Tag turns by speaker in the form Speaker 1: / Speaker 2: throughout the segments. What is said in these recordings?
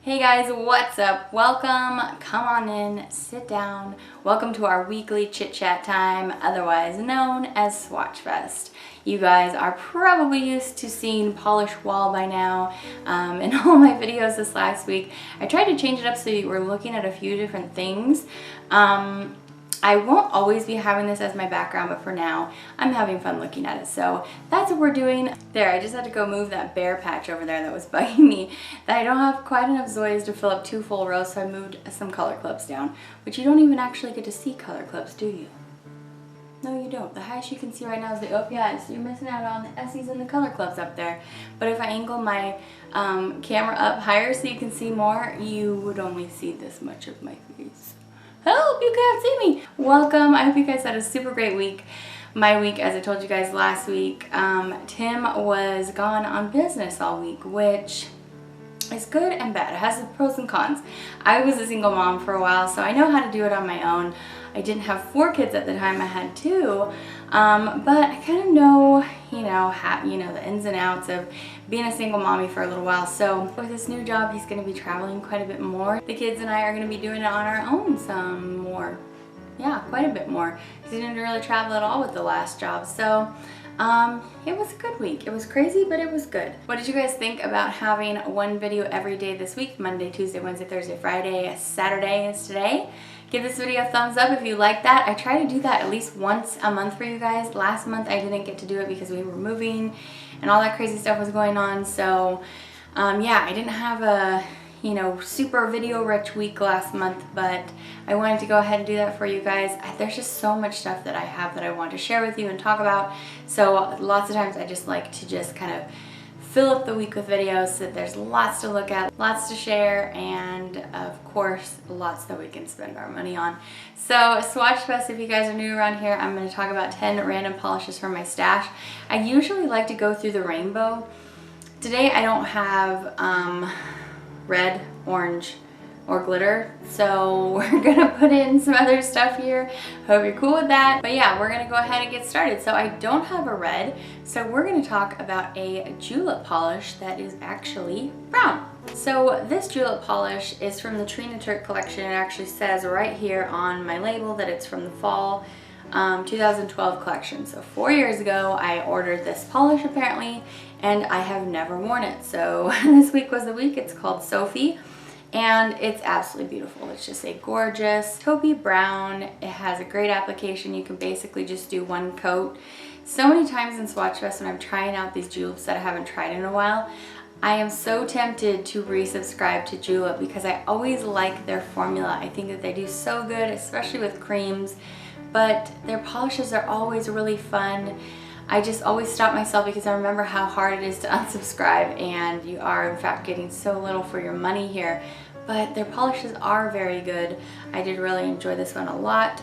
Speaker 1: Hey guys, what's up? Welcome, come on in, sit down. Welcome to our weekly chit chat time, otherwise known as Swatchfest. You guys are probably used to seeing polished wall by now in all my videos this last week. I tried to change it up so you were looking at a few different things. I won't always be having this as my background, but for now, I'm having fun looking at it. So that's what we're doing. There, I just had to go move that bare patch over there that was bugging me. That I don't have quite enough Zoyas to fill up 2 full rows, so I moved some color clips down. But you don't even actually get to see color clips, do you? No, you don't. The highest you can see right now is the OPIs. So you're missing out on the Essies and the color clubs up there. But if I angle my camera up higher so you can see more, you would only see this much of my face. Help, you can't see me. Welcome. I hope you guys had a super great week. My week, as I told you guys last week, Tim was gone on business all week, which is good and bad. It has the pros and cons. I was a single mom for a while, so I know how to do it on my own. I didn't have 4 kids at the time, I had 2, but I kind of know, the ins and outs of being a single mommy for a little while. So with this new job, he's going to be traveling quite a bit more. The kids and I are going to be doing it on our own some more. Yeah, quite a bit more. He didn't really travel at all with the last job. So it was a good week. It was crazy, but it was good. What did you guys think about having one video every day this week? Monday, Tuesday, Wednesday, Thursday, Friday, Saturday is today. Give this video a thumbs up if you like that. I try to do that at least once a month for you guys. Last month I didn't get to do it because we were moving and all that crazy stuff was going on. So yeah, I didn't have a super video rich week last month, but I wanted to go ahead and do that for you guys. There's just so much stuff that I have that I want to share with you and talk about. So lots of times I just like to just kind of fill up the week with videos so that there's lots to look at, lots to share, and of course, lots that we can spend our money on. So Swatchfest, if you guys are new around here, I'm going to talk about 10 random polishes from my stash. I usually like to go through the rainbow. Today I don't have red, orange, or glitter, so we're gonna put in some other stuff here. Hope you're cool with that. But yeah, we're gonna go ahead and get started. So I don't have a red, so we're gonna talk about a julep polish that is actually brown. So this julep polish is from the Trina Turk collection. It actually says right here on my label that it's from the fall 2012 collection. So 4 years ago I ordered this polish apparently, and I have never worn it. So this week was the week. It's called Sophie, and it's absolutely beautiful. It's just a gorgeous taupey brown. It has a great application. You can basically just do one coat. So many times in Swatchfest when I'm trying out these juleps that I haven't tried in a while, I am so tempted to resubscribe to Julep because I always like their formula. I think that they do so good, especially with creams, but their polishes are always really fun. I just always stop myself because I remember how hard it is to unsubscribe, and you are in fact getting so little for your money here. But their polishes are very good. I did really enjoy this one a lot.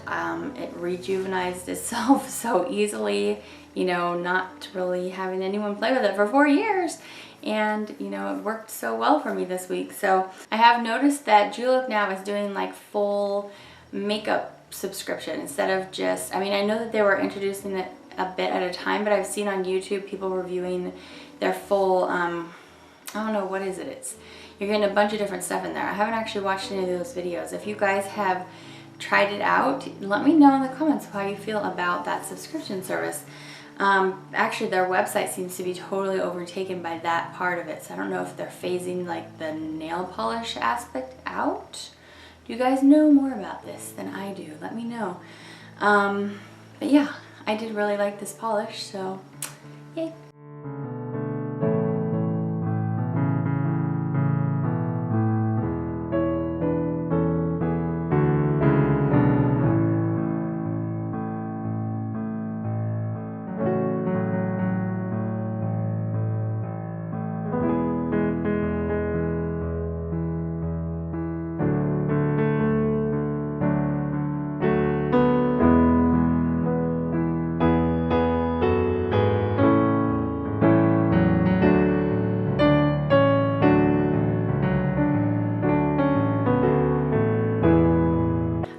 Speaker 1: It rejuvenized itself so easily, not really having anyone play with it for 4 years. And it worked so well for me this week. So I have noticed that Julep now is doing like full makeup subscription instead of just, I know that they were introducing it a bit at a time, but I've seen on YouTube people reviewing their full, I don't know, what is it? You're getting a bunch of different stuff in there. I haven't actually watched any of those videos. If you guys have tried it out, let me know in the comments how you feel about that subscription service. Actually their website seems to be totally overtaken by that part of it, so I don't know if they're phasing like the nail polish aspect out. Do you guys know more about this than I do? Let me know. But yeah, I did really like this polish, so yay.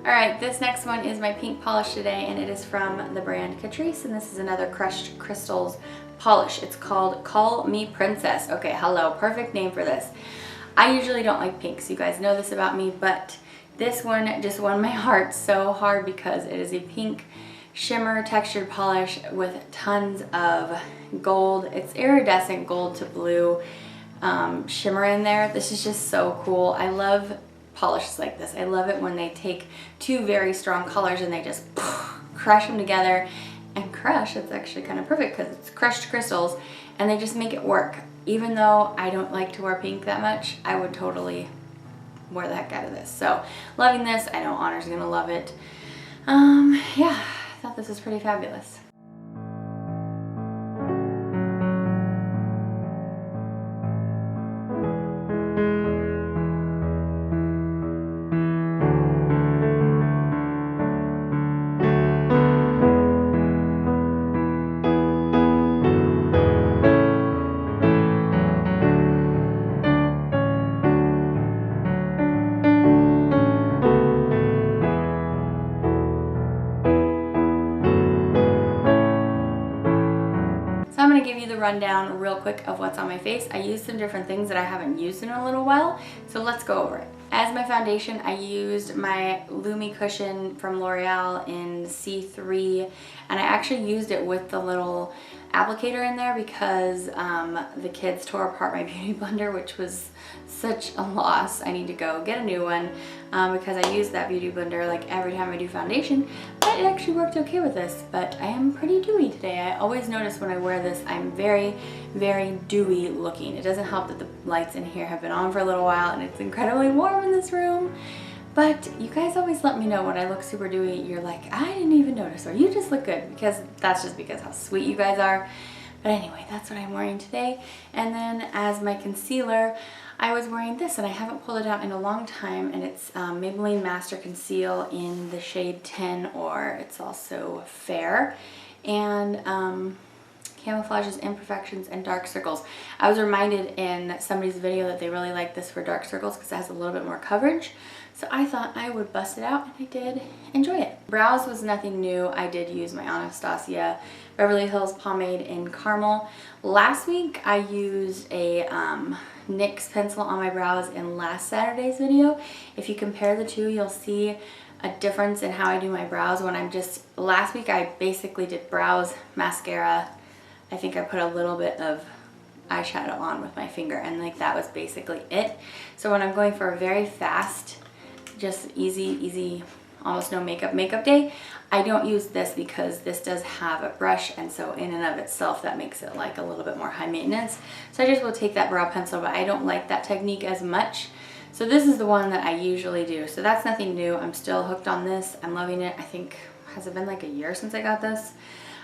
Speaker 1: Alright, this next one is my pink polish today, and it is from the brand Catrice, and this is another Crushed Crystals polish. It's called Call Me Princess. Okay, hello, perfect name for this. I usually don't like pinks, you guys know this about me, but this one just won my heart so hard because it is a pink shimmer textured polish with tons of gold. It's iridescent gold to blue shimmer in there. This is just so cool. I love polishes like this. I love it when they take two very strong colors and they just crush them together. And crush, it's actually kind of perfect because it's crushed crystals and they just make it work. Even though I don't like to wear pink that much, I would totally wear the heck out of this. So loving this. I know Honor's gonna love it. Yeah, I thought this was pretty fabulous. So I'm going to give you the rundown real quick of what's on my face. I used some different things that I haven't used in a little while, so let's go over it. As my foundation, I used my Lumi Cushion from L'Oreal in C3, and I actually used it with the little applicator in there because the kids tore apart my beauty blender, which was such a loss. I need to go get a new one because I use that beauty blender like every time I do foundation, but it actually worked okay with this. But I am pretty dewy today. I always notice when I wear this I'm very, very dewy looking. It doesn't help that the lights in here have been on for a little while and it's incredibly warm in this room. But you guys always let me know when I look super dewy. You're like, I didn't even notice, or you just look good, because that's just because how sweet you guys are. But anyway, that's what I'm wearing today. And then as my concealer, I was wearing this, and I haven't pulled it out in a long time, and it's Maybelline Master Conceal in the shade 10, or it's also Fair. And camouflages imperfections and dark circles. I was reminded in somebody's video that they really like this for dark circles because it has a little bit more coverage. So I thought I would bust it out, and I did enjoy it. Brows was nothing new. I did use my Anastasia Beverly Hills pomade in caramel. Last week I used a NYX pencil on my brows in last Saturday's video. If you compare the two, you'll see a difference in how I do my brows. When I'm just, last week I basically did brows, mascara. I think I put a little bit of eyeshadow on with my finger, and like that was basically it. So when I'm going for a very fast, just easy, almost no makeup day, I don't use this because this does have a brush, and so in and of itself that makes it like a little bit more high maintenance. So I just will take that brow pencil, but I don't like that technique as much. So this is the one that I usually do. So that's nothing new. I'm still hooked on this. I'm loving it. I think, has it been like a year since I got this?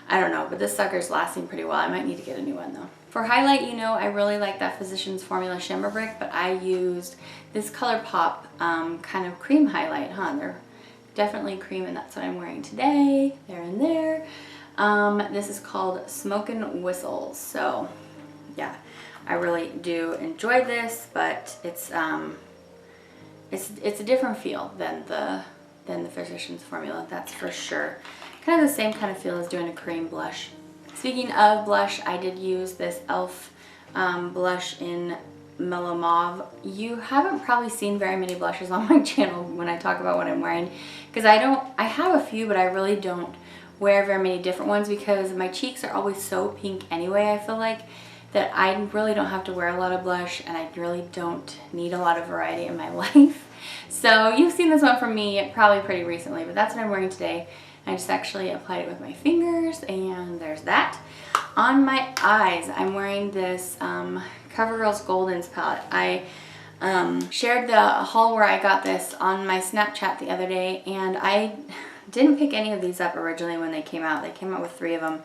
Speaker 1: I don't know, but this sucker's lasting pretty well. I might need to get a new one though. For highlight, you know, I really like that Physicians Formula Shimmer Brick, but I used this ColourPop kind of cream highlight, They're definitely cream, and that's what I'm wearing today. There and there. This is called Smokin' Whistles. So yeah, I really do enjoy this, but it's a different feel than the Physicians Formula, that's for sure. Kind of the same kind of feel as doing a cream blush. Speaking of blush, I did use this e.l.f. Blush in Mellow Mauve. You haven't probably seen very many blushes on my channel when I talk about what I'm wearing, because I have a few, but I really don't wear very many different ones because my cheeks are always so pink anyway, I feel like, that I really don't have to wear a lot of blush, and I really don't need a lot of variety in my life. So you've seen this one from me probably pretty recently, but that's what I'm wearing today. I just actually applied it with my fingers, and there's that. On my eyes, I'm wearing this CoverGirl's Goldens palette. I shared the haul where I got this on my Snapchat the other day, and I didn't pick any of these up originally when they came out. They came out with 3 of them,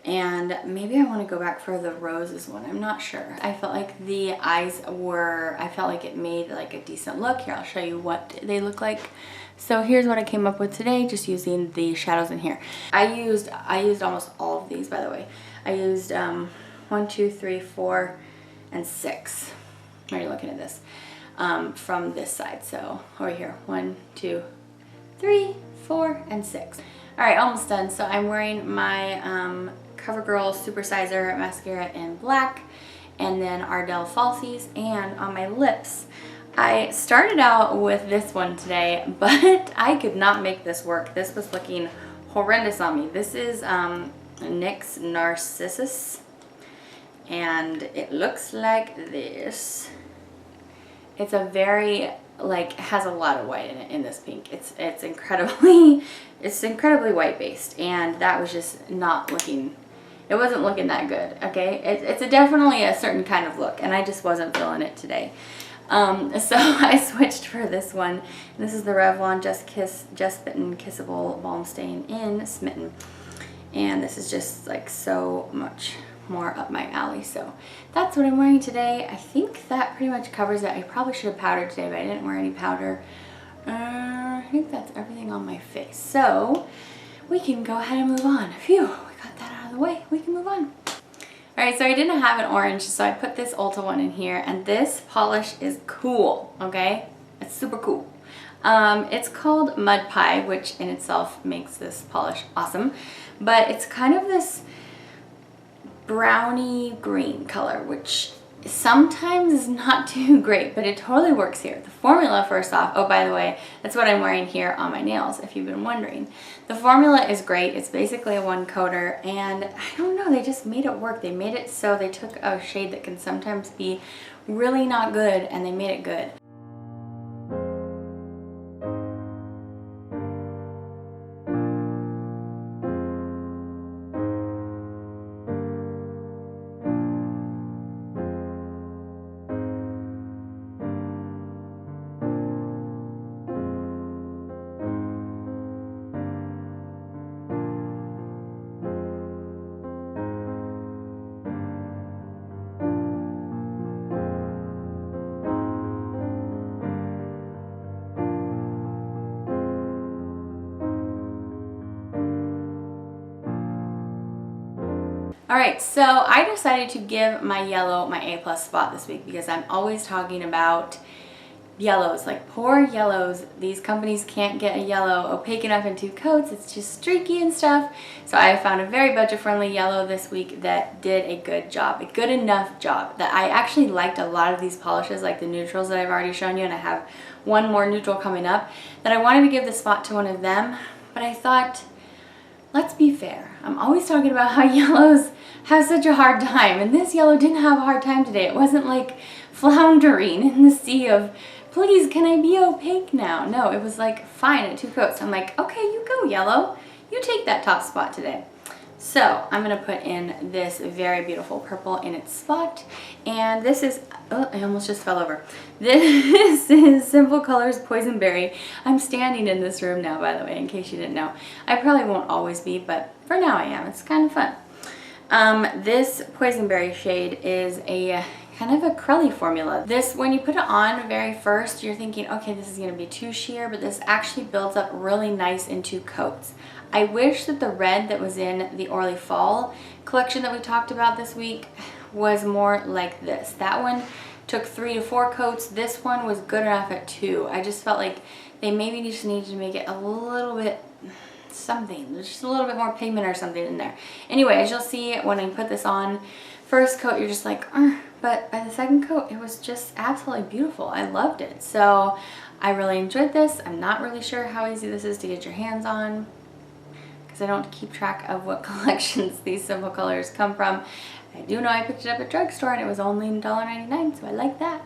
Speaker 1: and maybe I want to go back for the roses one. I'm not sure. I felt like the eyes were, I felt like it made like a decent look. Here, I'll show you what they look like. So here's what I came up with today, just using the shadows in here. I used almost all of these, by the way. I used 1, 2, 3, 4, and 6. Are you looking at this? From this side. So over here, 1, 2, 3, 4, and 6. All right, almost done. So I'm wearing my CoverGirl Super Sizer mascara in black, and then Ardell Falsies, and on my lips. I started out with this one today, but I could not make this work. This was looking horrendous on me. This is NYX Narcissus, and it looks like this. It's a very, like, has a lot of white in it in this pink. It's incredibly white based, and that was just not looking, it wasn't looking that good, okay? It's definitely a certain kind of look, and I just wasn't feeling it today. So I switched for this one. This is the Revlon Just Bitten Kissable Balm Stain in Smitten. And this is just like so much more up my alley. So that's what I'm wearing today. I think that pretty much covers it. I probably should have powdered today, but I didn't wear any powder. I think that's everything on my face. So we can go ahead and move on. Phew, we got that out of the way. We can move on. Alright, so I didn't have an orange, so I put this Ulta one in here, and this polish is cool, okay? It's super cool. It's called Mud Pie, which in itself makes this polish awesome, but it's kind of this browny green color, which sometimes is not too great, but it totally works here. The formula, first off, oh, by the way, that's what I'm wearing here on my nails, if you've been wondering. The formula is great. It's basically a one coater, and I don't know, they just made it work. They made it so they took a shade that can sometimes be really not good, and they made it good. Alright, so I decided to give my yellow my A+ spot this week because I'm always talking about yellows, like poor yellows. These companies can't get a yellow opaque enough in 2 coats. It's just streaky and stuff. So I found a very budget-friendly yellow this week that did a good job, a good enough job. That I actually liked a lot of these polishes, like the neutrals that I've already shown you, and I have one more neutral coming up, that I wanted to give the spot to one of them, but I thought, let's be fair. I'm always talking about how yellows have such a hard time, and this yellow didn't have a hard time today. It wasn't like floundering in the sea of, please, can I be opaque now? No, it was like fine at 2 coats. I'm like, okay, you go yellow. You take that top spot today. So I'm going to put in this very beautiful purple in its spot, and this is, oh, I almost just fell over. This is Sinful Colors Poisonberry. I'm standing in this room now, by the way, in case you didn't know. I probably won't always be, but for now I am. It's kind of fun. This Poisonberry shade is a kind of a curly formula. This, when you put it on very first, you're thinking, okay, this is going to be too sheer, but this actually builds up really nice in 2 coats. I wish that the red that was in the Orly Fall collection that we talked about this week was more like this. That one took 3 to 4 coats. This one was good enough at 2. I just felt like they maybe just needed to make it a little bit something, just a little bit more pigment or something in there. Anyway, as you'll see when I put this on, first coat you're just like, but by the second coat it was just absolutely beautiful. I loved it. So I really enjoyed this. I'm not really sure how easy this is to get your hands on because I don't keep track of what collections these Sinful colors come from. I do know I picked it up at drugstore and it was only $1.99, so I like that.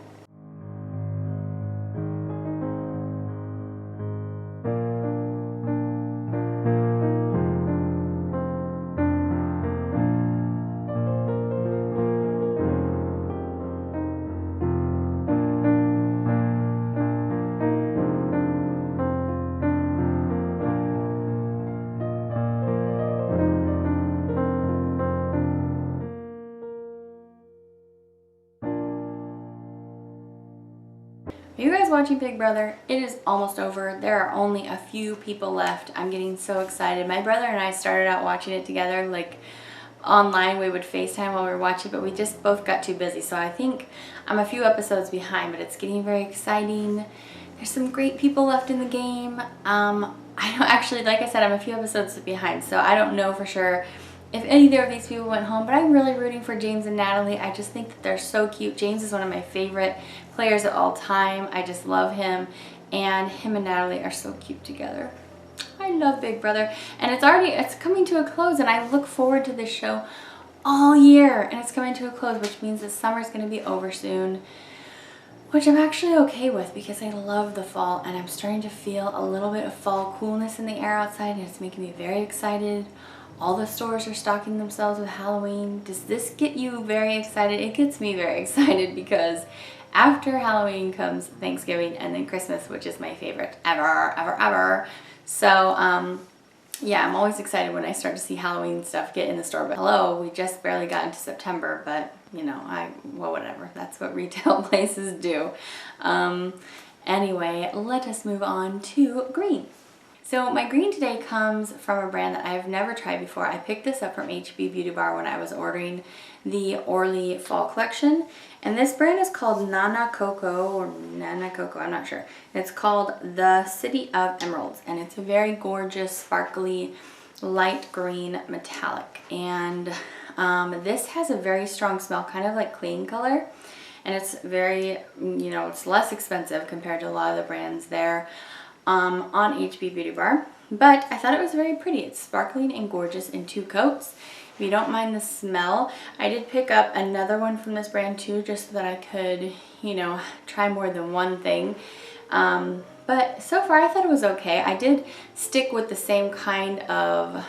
Speaker 1: Are you guys watching Big Brother? It is almost over. There are only a few people left. I'm getting so excited. My brother and I started out watching it together, like online. We would FaceTime while we were watching, but we just both got too busy. So I think I'm a few episodes behind, but it's getting very exciting. There's some great people left in the game. I don't actually, like I said, I'm a few episodes behind, so I don't know for sure if either of these people went home, but I'm really rooting for James and Natalie. I just think that they're so cute. James is one of my favorite players of all time. I just love him, and him and Natalie are so cute together. I love Big Brother, and it's coming to a close, and I look forward to this show all year, and it's coming to a close, which means that summer's going to be over soon, which I'm actually okay with because I love the fall, and I'm starting to feel a little bit of fall coolness in the air outside, and it's making me very excited. All the stores are stocking themselves with Halloween. Does this get you very excited? It gets me very excited because after Halloween comes Thanksgiving and then Christmas, which is my favorite ever, ever, ever. So, yeah, I'm always excited when I start to see Halloween stuff get in the store. But hello, we just barely got into September, but you know, well, whatever. That's what retail places do. Anyway, let us move on to green. So my green today comes from a brand that I've never tried before. I picked this up from HB Beauty Bar when I was ordering the Orly Fall Collection. And this brand is called Nanacoco, or Nanacoco, I'm not sure. It's called The City of Emeralds. And it's a very gorgeous, sparkly, light green metallic. And this has a very strong smell, kind of like clean color. And it's very, you know, it's less expensive compared to a lot of the brands there. On HB Beauty Bar, but I thought it was very pretty. It's sparkling and gorgeous in 2 coats. If you don't mind the smell, I did pick up another one from this brand too, just so that I could, you know, try more than one thing. But so far I thought it was okay. I did stick with the same kind of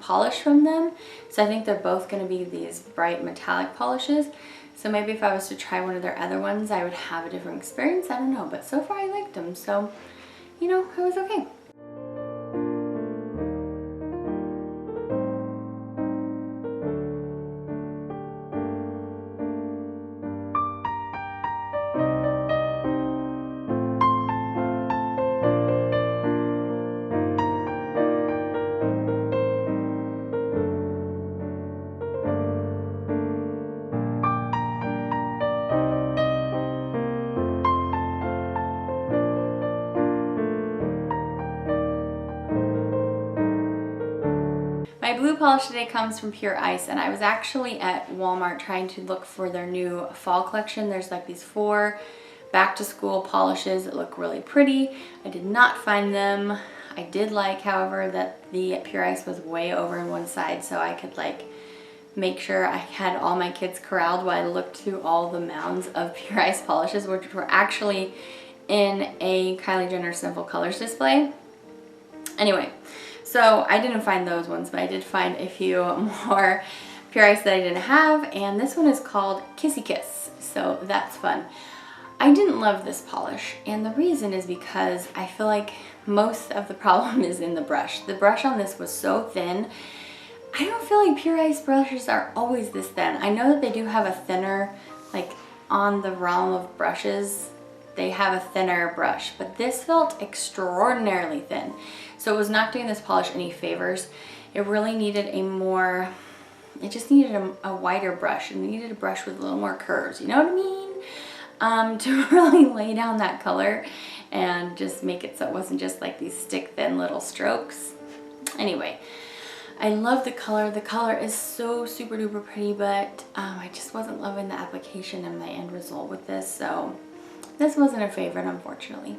Speaker 1: polish from them, so I think they're both going to be these bright metallic polishes. So maybe if I was to try one of their other ones, I would have a different experience. I don't know, but so far I liked them, so you know, it was okay. My blue polish today comes from Pure Ice, and I was actually at Walmart trying to look for their new fall collection. There's like these 4 back to school polishes that look really pretty. I did not find them. I did like, however, that the Pure Ice was way over in one side, so I could like make sure I had all my kids corralled while I looked through all the mounds of Pure Ice polishes, which were actually in a Kylie Jenner Sinful Colors display. Anyway, so I didn't find those ones, but I did find a few more Pure Ice that I didn't have, and this one is called Kissy Kiss, so that's fun. I didn't love this polish, and the reason is because I feel like most of the problem is in the brush. The brush on this was so thin. I don't feel like Pure Ice brushes are always this thin. I know that they do have a thinner, like on the realm of brushes, they have a thinner brush, but this felt extraordinarily thin. So it was not doing this polish any favors. It really needed a more, it just needed a wider brush. It needed a brush with a little more curves, you know what I mean? To really lay down that color and just make it so it wasn't just like these stick thin little strokes. Anyway, I love the color. The color is so super duper pretty, but I just wasn't loving the application and the end result with this, so this wasn't a favorite, unfortunately.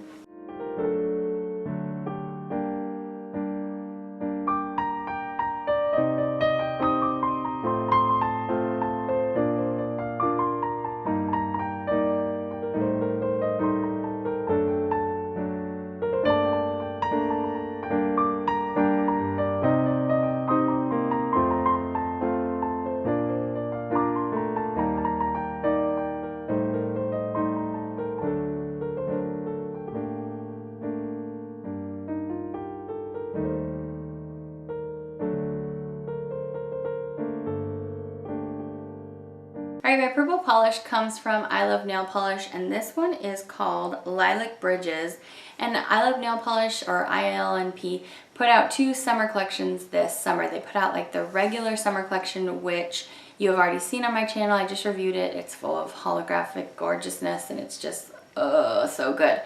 Speaker 1: Alright, my purple polish comes from I Love Nail Polish, and this one is called Lilac Bridges. And I Love Nail Polish, or ILNP, put out 2 summer collections this summer. They put out like the regular summer collection, which you have already seen on my channel. I just reviewed it. It's full of holographic gorgeousness, and it's just so good.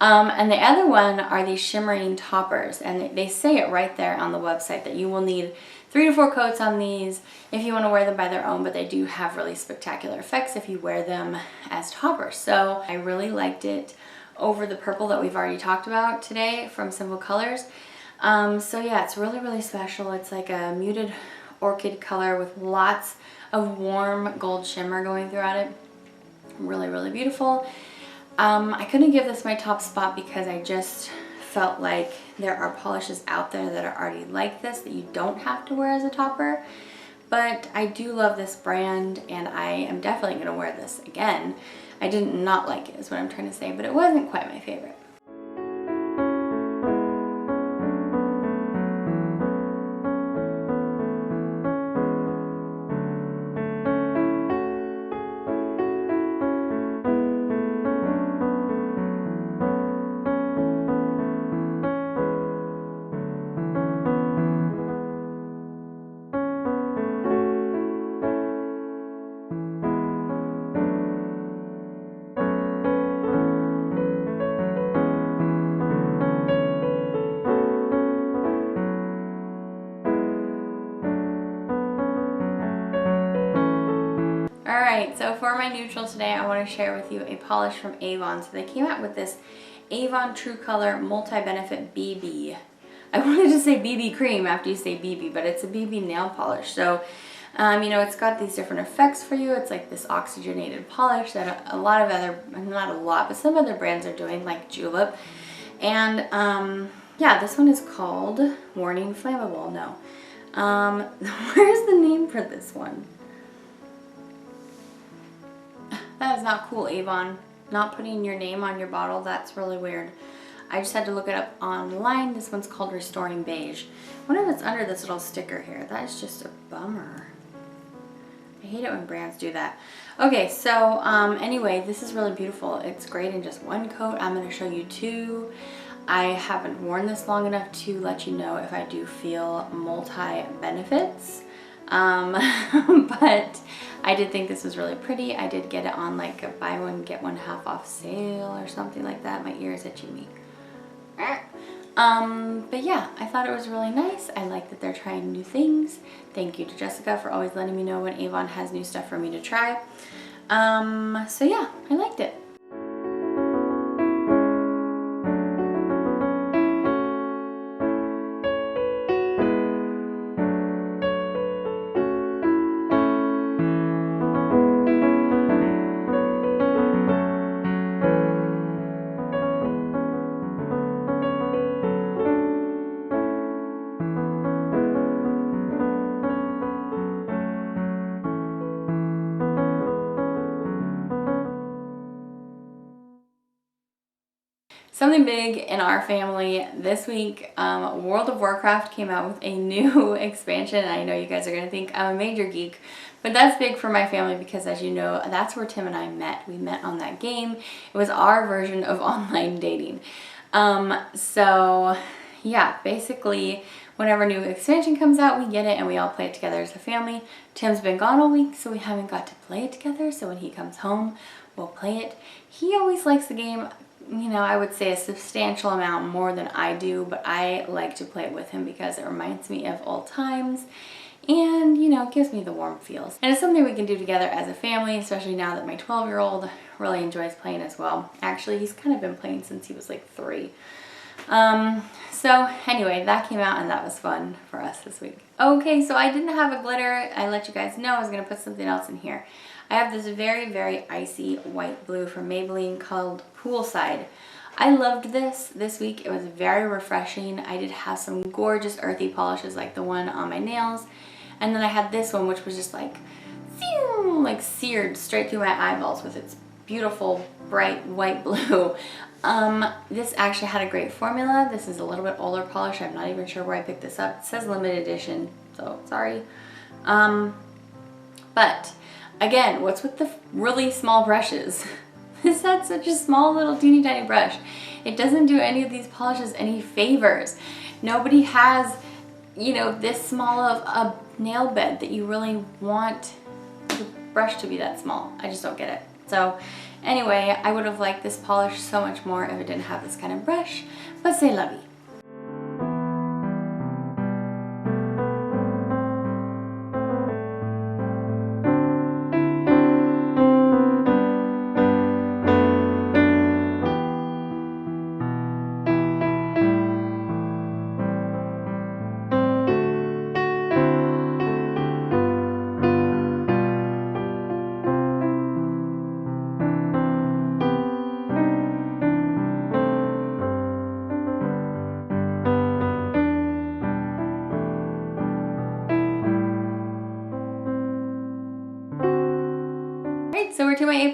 Speaker 1: And the other one are these shimmering toppers, and they say it right there on the website that you will need 3 to 4 coats on these if you want to wear them by their own, but they do have really spectacular effects if you wear them as toppers. So I really liked it over the purple that we've already talked about today from Sinful Colors. So yeah, it's really, really special. It's like a muted orchid color with lots of warm gold shimmer going throughout it. Really, really beautiful. I couldn't give this my top spot because I just felt like there are polishes out there that are already like this that you don't have to wear as a topper. But I do love this brand and I am definitely going to wear this again. I did not like it is what I'm trying to say, but it wasn't quite my favorite. Alright, so for my neutral today, I want to share with you a polish from Avon. So they came out with this Avon True Color Multi-Benefit BB. I wanted to say BB cream after you say BB, but it's a BB nail polish. So, you know, it's got these different effects for you. It's like this oxygenated polish that a lot of other, not a lot, but some other brands are doing, like Julep. And, yeah, this one is called Warning Flammable. No. Where's the name for this one? That is not cool, Avon. Not putting your name on your bottle, that's really weird. I just had to look it up online. This one's called Restoring Beige. I wonder if it's under this little sticker here. That is just a bummer. I hate it when brands do that. Okay, so anyway, this is really beautiful. It's great in just one coat. I'm going to show you 2. I haven't worn this long enough to let you know if I do feel multi-benefits. But I did think this was really pretty. I did get it on like a buy one get one half off sale or something like that. My ear is itching me. But yeah, I thought it was really nice. I like that they're trying new things. Thank you to Jessica for always letting me know when Avon has new stuff for me to try. So yeah, I liked it. Something big in our family this week, World of Warcraft came out with a new expansion. I know you guys are going to think I'm a major geek, but that's big for my family because, as you know, that's where Tim and I met. We met on that game. It was our version of online dating. So yeah, basically whenever new expansion comes out, we get it and we all play it together as a family. Tim's been gone all week, so we haven't got to play it together. So when he comes home, we'll play it. He always likes the game. You know, I would say a substantial amount more than I do, but I like to play it with him because it reminds me of old times and, you know, gives me the warm feels. And it's something we can do together as a family, especially now that my 12-year-old really enjoys playing as well. Actually, he's kind of been playing since he was like 3. So anyway, that came out and that was fun for us this week. Okay, so I didn't have a glitter. I let you guys know I was going to put something else in here. I have this very, very icy white blue from Maybelline called Poolside. I loved this week. It was very refreshing. I did have some gorgeous earthy polishes like the one on my nails. And then I had this one which was just like seared straight through my eyeballs with its beautiful bright white blue. This actually had a great formula. This is a little bit older polish. I'm not even sure where I picked this up. It says limited edition, so sorry. But again, what's with the really small brushes? This had such a small little teeny tiny brush. It doesn't do any of these polishes any favors. Nobody has, you know, this small of a nail bed that you really want the brush to be that small. I just don't get it. So anyway, I would have liked this polish so much more if it didn't have this kind of brush, but c'est la vie.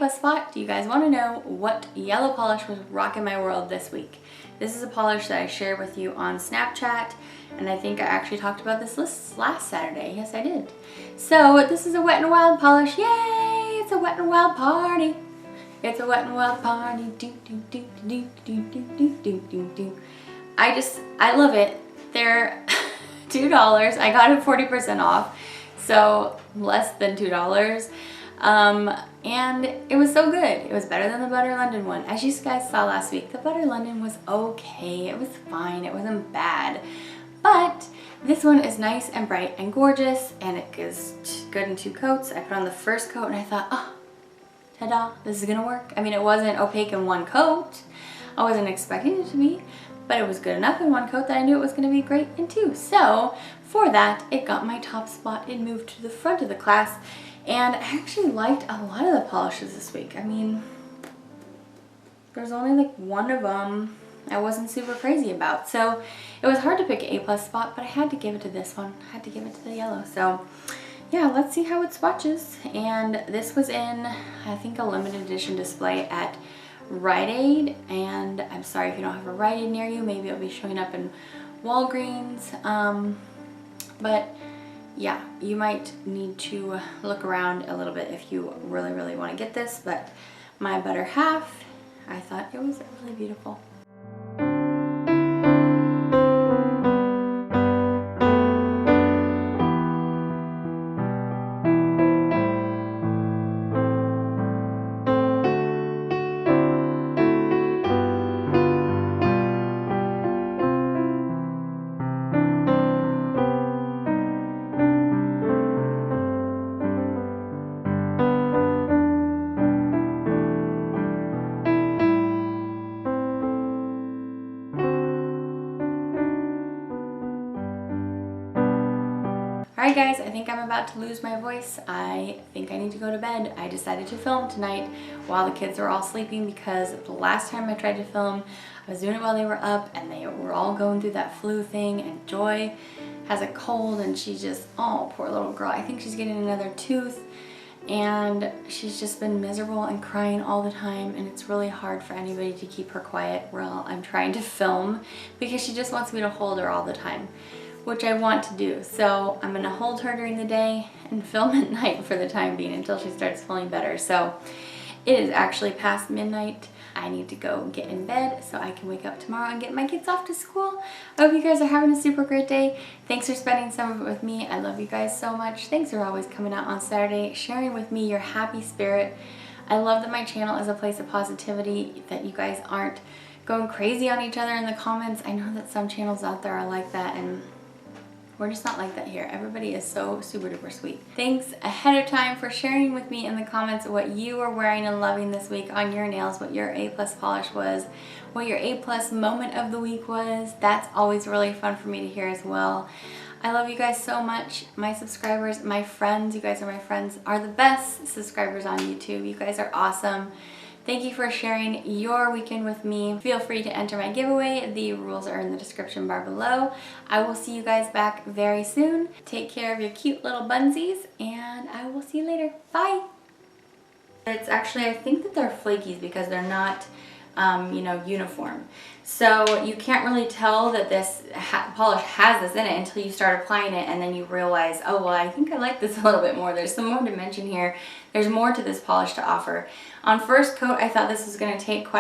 Speaker 1: A+ spot, do you guys want to know what yellow polish was rocking my world this week? This is a polish that I shared with you on Snapchat, and I think I actually talked about this last Saturday. Yes, I did. So this is a Wet n Wild polish. Yay! It's a Wet n Wild party. It's a Wet n Wild party. Do do do do do do do do do do. I love it. They're $2. I got it 40% off, so less than $2. And it was so good. It was better than the Butter London one. As you guys saw last week, the Butter London was okay. It was fine. It wasn't bad. But this one is nice and bright and gorgeous, and it is good in 2 coats. I put on the first coat and I thought, oh, ta-da, this is gonna work. I mean, it wasn't opaque in 1 coat. I wasn't expecting it to be, but it was good enough in 1 coat that I knew it was gonna be great in 2. So for that, it got my top spot. It moved to the front of the class. And I actually liked a lot of the polishes this week. I mean, there's only like 1 of them I wasn't super crazy about. So it was hard to pick an A+ spot, but I had to give it to this one. I had to give it to the yellow. So yeah, let's see how it swatches. And this was in, I think, a limited edition display at Rite Aid. And I'm sorry if you don't have a Rite Aid near you. Maybe it'll be showing up in Walgreens. But yeah, you might need to look around a little bit if you really, really want to get this, but my better half, I thought it was really beautiful. Alright guys, I think I'm about to lose my voice. I think I need to go to bed. I decided to film tonight while the kids were all sleeping because the last time I tried to film, I was doing it while they were up and they were all going through that flu thing, and Joy has a cold and she just, oh, poor little girl. I think she's getting another tooth and she's just been miserable and crying all the time, and it's really hard for anybody to keep her quiet while I'm trying to film because she just wants me to hold her all the time, which I want to do. So I'm gonna hold her during the day and film at night for the time being until she starts feeling better. So it is actually past midnight. I need to go get in bed so I can wake up tomorrow and get my kids off to school. I hope you guys are having a super great day. Thanks for spending some of it with me. I love you guys so much. Thanks for always coming out on Saturday, sharing with me your happy spirit. I love that my channel is a place of positivity, that you guys aren't going crazy on each other in the comments. I know that some channels out there are like that, and we're just not like that here. Everybody is so super duper sweet. Thanks ahead of time for sharing with me in the comments what you are wearing and loving this week on your nails, what your A+ polish was, what your A+ moment of the week was. That's always really fun for me to hear as well. I love you guys so much. My subscribers, my friends, you guys are my friends, are the best subscribers on YouTube. You guys are awesome. Thank you for sharing your weekend with me. Feel free to enter my giveaway. The rules are in the description bar below. I will see you guys back very soon. Take care of your cute little bunsies, and I will see you later. Bye! It's actually, I think that they're flakies because they're not, you know, uniform. So you can't really tell that this polish has this in it until you start applying it, and then you realize, oh, well, I think I like this a little bit more. There's some more dimension here. There's more to this polish to offer. On first coat, I thought this was going to take quite